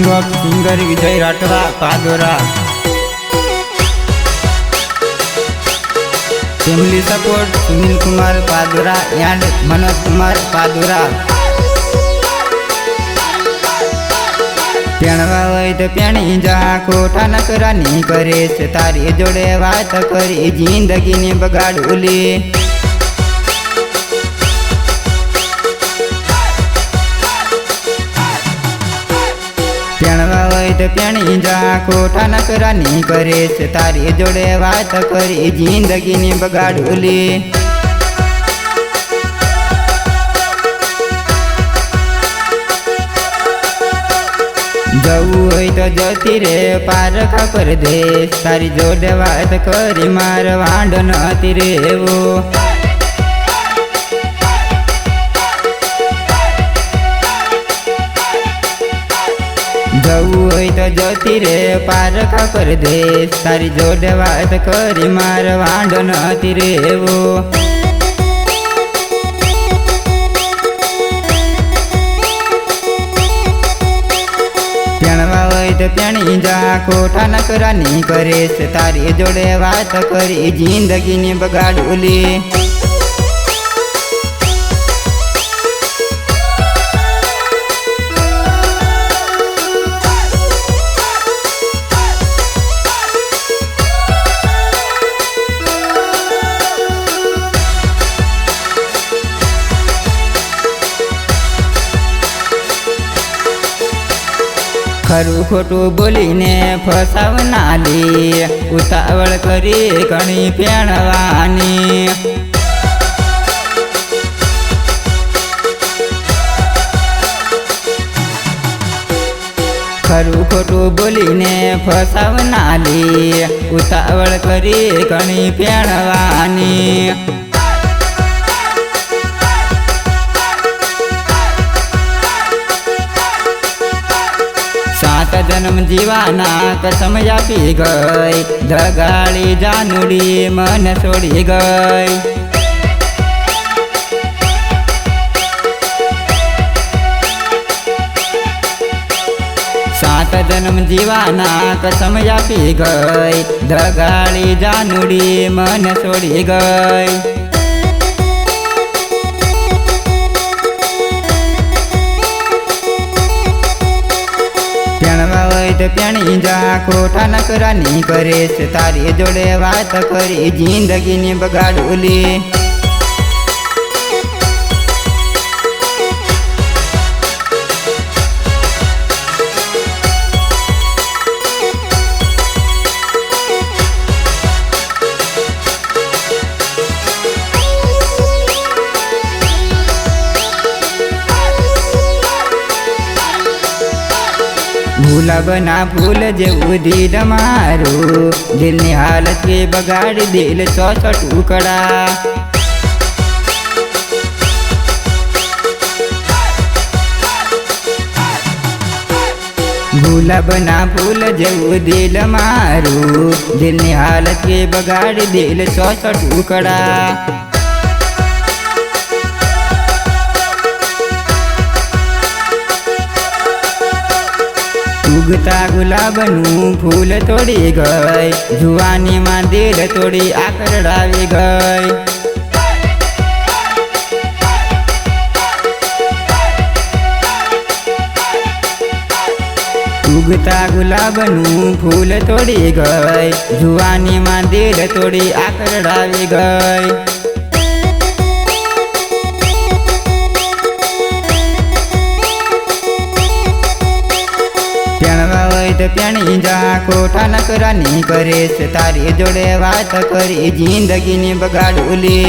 King of singer Vijay Rathwa Padora. Family support Sunil Kumar Padora and Manoj Kumar Padora. पेणवा होय तो पेणी जा खोटा नकरानी करे से तारी जोड़े बात करी जिंदगी ने बगाड़ूली। पेणवा होय तो पेणी जा खोटा नकरानी करे से तारी जोड़े बात करी जिंदगी ने बगाड़ूली। जऊ होय तो जती रे पार खा परदेश तारी जोड़े बात करी मार वांडो नती रे वो। जऊ होय तो जती रे पार खा परदेश तारी जोड़े बात करी मार वांडो नती रे वो। पेणवा होय तो पेणी जा खोटा नकरानी करे से तारी जोड़े बात करी जिंदगी ने बगाड़ूली। खरू खोटू बोली ने फसावनाली उतावळ करी घणी पेणवानी। खरू खोटू बोली ने फसावनाली उतावळ करी घणी पेणवानी। सात जन्म जीवाना कसम आपी गई धगाड़ी जानुड़ी मन छोड़ी गई। सात जन्म जीवाना कसम आपी गई धगाड़ी जानुड़ी मन छोड़ी गई। पेणवा होय तो पेणी जा खोटा नकरानी करे से तारी जोड़े बात करी जिंदगी ने बगाड़ूली। भूला बना भूल जेऊ दिल मारू दिल ने हालत के बगाड़ दिल सौ टुकड़ा। भूला बना भूल जेऊ दिल मारू दिल ने हालत के बगाड़ दिल सौ टुकड़ा। उगता गुलाबनू फूल तोड़ी गई जुवानी में दिल तोड़ी आकड़ावी गई। उगता गुलाबनू फूल तोड़ी गई जुवानी में दिल तोड़ी आकड़ावी गई। पेणवा होय तो पेणी जा खोटा नकरानी करे से तारी जोड़े बात करी जिंदगी ने बगाड़ूली।